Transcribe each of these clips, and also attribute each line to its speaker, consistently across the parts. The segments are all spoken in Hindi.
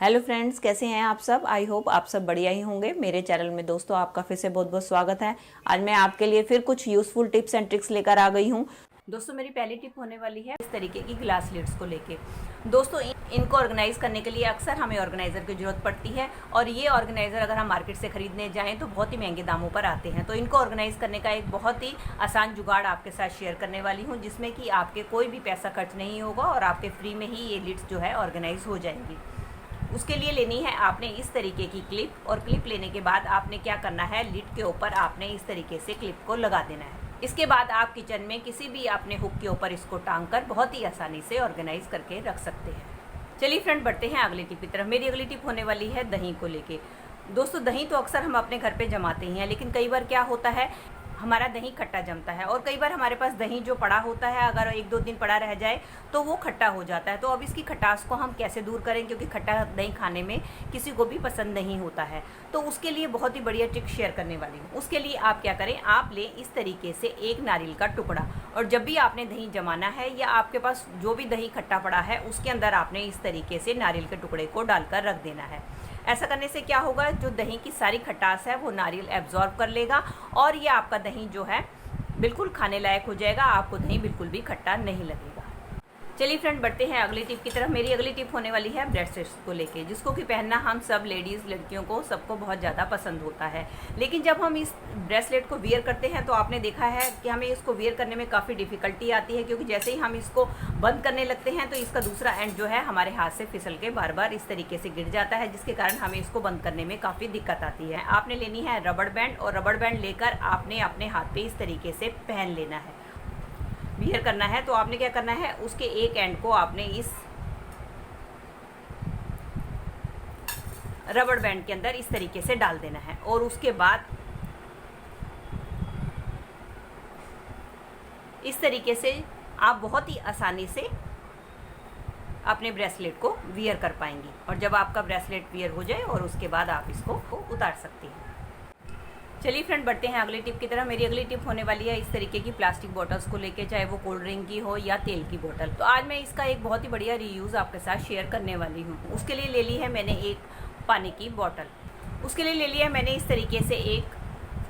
Speaker 1: हेलो फ्रेंड्स, कैसे हैं आप सब। आई होप आप सब बढ़िया ही होंगे। मेरे चैनल में दोस्तों आपका फिर से बहुत बहुत स्वागत है। आज मैं आपके लिए फिर कुछ यूजफुल टिप्स एंड ट्रिक्स लेकर आ गई हूँ। दोस्तों मेरी पहली टिप होने वाली है इस तरीके की ग्लास लिड्स को लेके। दोस्तों इनको ऑर्गेनाइज करने के लिए अक्सर हमें ऑर्गेनाइजर की जरूरत पड़ती है और ये ऑर्गेनाइजर अगर हम मार्केट से खरीदने जाएं तो बहुत ही महंगे दामों पर आते हैं। तो इनको ऑर्गेनाइज करने का एक बहुत ही आसान जुगाड़ आपके साथ शेयर करने वाली हूँ, जिसमें कि आपके कोई भी पैसा खर्च नहीं होगा और आपके फ्री में ही ये लिड्स जो है ऑर्गेनाइज हो जाएंगी। उसके लिए लेनी है आपने इस तरीके की क्लिप, और क्लिप लेने के बाद आपने क्या करना है, लिड के ऊपर आपने इस तरीके से क्लिप को लगा देना है। इसके बाद आप किचन में किसी भी अपने हुक के ऊपर इसको टांग कर बहुत ही आसानी से ऑर्गेनाइज करके रख सकते हैं। चलिए फ्रेंड, बढ़ते हैं अगली टिप की तरफ। मेरी अगली टिप होने वाली है दही को लेके। दोस्तों दही तो अक्सर हम अपने घर पे जमाते ही हैं, लेकिन कई बार क्या होता है हमारा दही खट्टा जमता है और कई बार हमारे पास दही जो पड़ा होता है अगर 1-2 दिन पड़ा रह जाए तो वो खट्टा हो जाता है। तो अब इसकी खटास को हम कैसे दूर करें, क्योंकि खट्टा दही खाने में किसी को भी पसंद नहीं होता है। तो उसके लिए बहुत ही बढ़िया ट्रिक शेयर करने वाली हूँ। उसके लिए आप क्या करें, आप लें इस तरीके से एक नारियल का टुकड़ा, और जब भी आपने दही जमाना है या आपके पास जो भी दही खट्टा पड़ा है उसके अंदर आपने इस तरीके से नारियल के टुकड़े को डालकर रख देना है। ऐसा करने से क्या होगा, जो दही की सारी खटास है वो नारियल एब्जॉर्ब कर लेगा और ये आपका दही जो है बिल्कुल खाने लायक हो जाएगा। आपको दही बिल्कुल भी खट्टा नहीं लगेगा। चलिए फ्रेंड, बढ़ते हैं अगली टिप की तरफ। मेरी अगली टिप होने वाली है ब्रेसलेट्स को लेके, जिसको कि पहनना हम सब लेडीज़ लड़कियों को सबको बहुत ज़्यादा पसंद होता है। लेकिन जब हम इस ब्रेसलेट को वियर करते हैं तो आपने देखा है कि हमें इसको वियर करने में काफ़ी डिफ़िकल्टी आती है, क्योंकि जैसे ही हम इसको बंद करने लगते हैं तो इसका दूसरा एंड जो है हमारे हाथ से फिसल के बार बार इस तरीके से गिर जाता है, जिसके कारण हमें इसको बंद करने में काफ़ी दिक्कत आती है। आपने लेनी है रबड़ बैंड, और रबड़ बैंड लेकर आपने अपने हाथ पे इस तरीके से पहन लेना है। वियर करना है तो आपने क्या करना है, उसके एक एंड को आपने इस रबड़ बैंड के अंदर इस तरीके से डाल देना है, और उसके बाद इस तरीके से आप बहुत ही आसानी से अपने ब्रेसलेट को वियर कर पाएंगी। और जब आपका ब्रेसलेट वियर हो जाए और उसके बाद आप इसको उतार सकती हैं। चलिए फ्रेंड, बढ़ते हैं अगली टिप की तरफ। मेरी अगली टिप होने वाली है इस तरीके की प्लास्टिक बॉटल्स को लेके, चाहे वो कोल्ड ड्रिंक की हो या तेल की बोतल। तो आज मैं इसका एक बहुत ही बढ़िया रीयूज़ आपके साथ शेयर करने वाली हूँ। उसके लिए ले ली है मैंने एक पानी की बोतल, उसके लिए ले लिया है मैंने इस तरीके से एक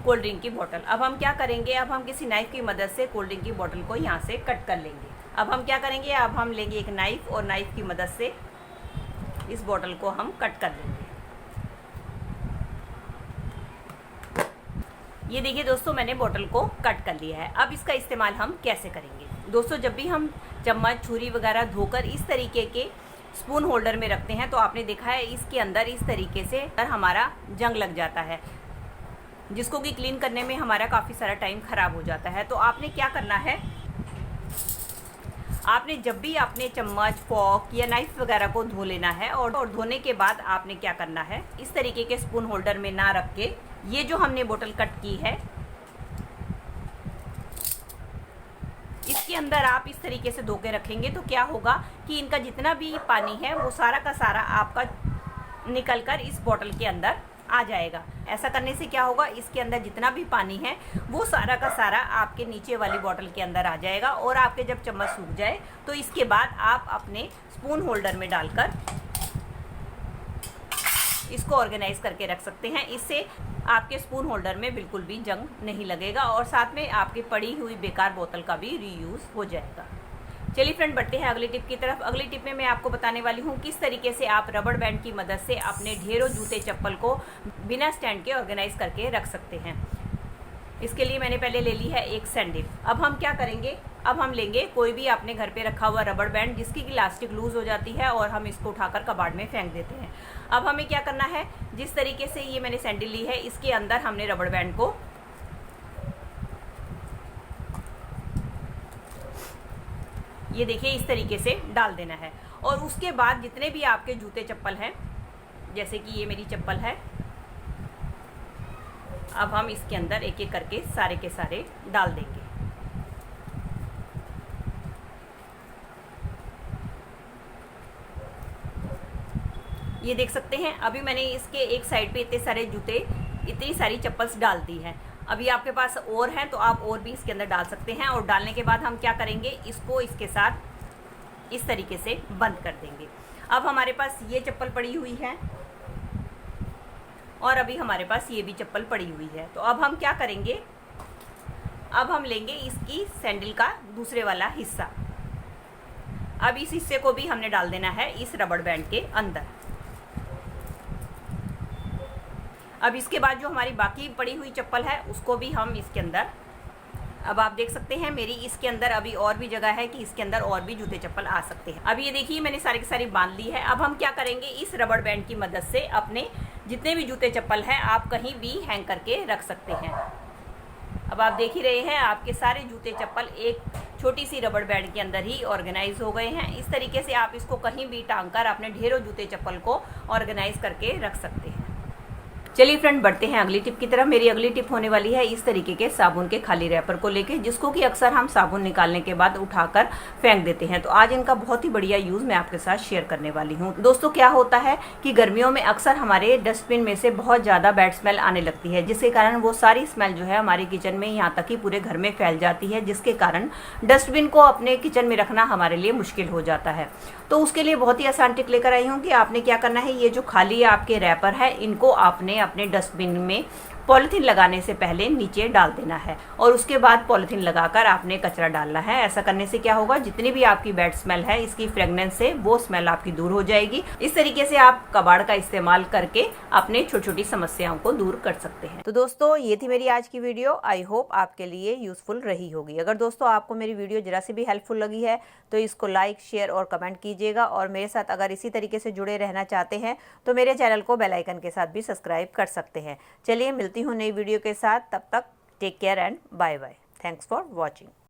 Speaker 1: कोल्ड ड्रिंक की बोतल। अब हम क्या करेंगे, अब हम किसी नाइफ़ की मदद से कोल्ड ड्रिंक की बोतल को यहाँ से कट कर लेंगे। अब हम क्या करेंगे, अब हम लेंगे एक नाइफ़ और नाइफ़ की मदद से इस बोतल को हम कट कर लेंगे। ये देखिए दोस्तों, मैंने बोतल को कट कर लिया है। अब इसका इस्तेमाल हम कैसे करेंगे। दोस्तों जब भी हम चम्मच छुरी वगैरह धोकर इस तरीके के स्पून होल्डर में रखते हैं तो आपने देखा है इसके अंदर इस तरीके से हमारा जंग लग जाता है, जिसको कि क्लीन करने में हमारा काफ़ी सारा टाइम ख़राब हो जाता है। तो आपने क्या करना है, आपने जब भी अपने चम्मच फॉर्क या नाइफ वगैरह को धो लेना है, और धोने के बाद आपने क्या करना है, इस तरीके के स्पून होल्डर में ना रख के ये जो हमने बोतल कट की है इसके अंदर आप इस तरीके से धो के रखेंगे तो क्या होगा कि इनका जितना भी पानी है वो सारा का सारा आपका निकल कर इस बोतल के अंदर आ जाएगा। ऐसा करने से क्या होगा, इसके अंदर जितना भी पानी है वो सारा का सारा आपके नीचे वाली बोतल के अंदर आ जाएगा, और आपके जब चम्मच सूख जाए तो इसके बाद आप अपने स्पून होल्डर में डालकर इसको ऑर्गेनाइज करके रख सकते हैं। इससे आपके स्पून होल्डर में बिल्कुल भी जंग नहीं लगेगा और साथ में आपकी पड़ी हुई बेकार बोतल का भी रीयूज़ हो जाएगा। चलिए फ्रेंड, बढ़ते हैं अगली टिप की तरफ। अगली टिप में मैं आपको बताने वाली हूँ किस तरीके से आप रबड़ बैंड की मदद से अपने ढेरों जूते चप्पल को बिना स्टैंड के ऑर्गेनाइज करके रख सकते हैं। इसके लिए मैंने पहले ले ली है एक सैंडल। अब हम क्या करेंगे, अब हम लेंगे कोई भी अपने घर पे रखा हुआ रबड़ बैंड जिसकी इलास्टिक लूज़ हो जाती है, और हम इसको उठाकर कबाड़ में फेंक देते हैं। अब हमें क्या करना है, जिस तरीके से ये मैंने सैंडल ली है इसके अंदर हमने रबड़ बैंड को ये देखिए इस तरीके से डाल देना है, और उसके बाद जितने भी आपके जूते चप्पल हैं, जैसे कि ये मेरी चप्पल है, अब हम इसके अंदर एक एक करके सारे के सारे डाल देंगे। ये देख सकते हैं अभी मैंने इसके एक साइड पे इतने सारे जूते, इतनी सारी चप्पल्स डाल दी हैं। अभी आपके पास और हैं तो आप और भी इसके अंदर डाल सकते हैं, और डालने के बाद हम क्या करेंगे, इसको इसके साथ इस तरीके से बंद कर देंगे। अब हमारे पास ये चप्पल पड़ी हुई है और अभी हमारे पास ये भी चप्पल पड़ी हुई है। तो अब हम क्या करेंगे, अब हम लेंगे इसकी सैंडल का दूसरे वाला हिस्सा। अब इस हिस्से को भी हमने डाल देना है इस रबड़ बैंड के अंदर। अब इसके बाद जो हमारी बाकी पड़ी हुई चप्पल है उसको भी हम इसके अंदर, अब आप देख सकते हैं मेरी इसके अंदर अभी और भी जगह है कि इसके अंदर और भी जूते चप्पल आ सकते हैं। अब ये देखिए मैंने सारी की सारी बांध ली है। अब हम क्या करेंगे, इस रबड़ बैंड की मदद से अपने जितने भी जूते चप्पल हैं आप कहीं भी हैंग करके रख सकते हैं। अब आप देख ही रहे हैं आपके सारे जूते चप्पल एक छोटी सी रबड़ बैंड के अंदर ही ऑर्गेनाइज हो गए हैं। इस तरीके से आप इसको कहीं भी टांग कर अपने ढेरों जूते चप्पल को ऑर्गेनाइज करके रख सकते हैं। चलिए फ्रेंड, बढ़ते हैं अगली टिप की तरफ। मेरी अगली टिप होने वाली है इस तरीके के साबुन के खाली रैपर को लेके, जिसको कि अक्सर हम साबुन निकालने के बाद उठाकर फेंक देते हैं। तो आज इनका बहुत ही बढ़िया यूज मैं आपके साथ शेयर करने वाली हूँ। दोस्तों, क्या होता है कि गर्मियों में अक्सर हमारे डस्टबिन में से बहुत ज्यादा बैड स्मेल आने लगती है, जिसके कारण वो सारी स्मेल जो है हमारे किचन में, यहाँ तक कि पूरे घर में फैल जाती है, जिसके कारण डस्टबिन को अपने किचन में रखना हमारे लिए मुश्किल हो जाता है। तो उसके लिए बहुत ही आसान टिप लेकर आई हूँ कि आपने क्या करना है, ये जो खाली आपके रैपर है इनको आपने अपने डस्टबिन में पॉलिथीन लगाने से पहले नीचे डाल देना है और उसके बाद पॉलिथीन लगाकर आपने कचरा डालना है। ऐसा करने से क्या होगा, जितनी भी आपकी बैड स्मेल है इसकी फ्रेगनेंस से वो स्मेल आपकी दूर हो जाएगी। इस तरीके से आप कबाड़ का इस्तेमाल करके अपने छोटी छोटी समस्याओं को दूर कर सकते हैं। तो दोस्तों, ये थी मेरी आज की वीडियो। आई होप आपके लिए यूजफुल रही होगी। अगर दोस्तों आपको मेरी वीडियो जरा सी भी हेल्पफुल लगी है तो इसको लाइक, शेयर और कमेंट कीजिएगा। और मेरे साथ अगर इसी तरीके से जुड़े रहना चाहते हैं तो मेरे चैनल को बेल आइकन के साथ भी सब्सक्राइब कर सकते हैं। चलिए मिलती हूँ नई वीडियो के साथ, तब तक take care and bye bye. Thanks for watching.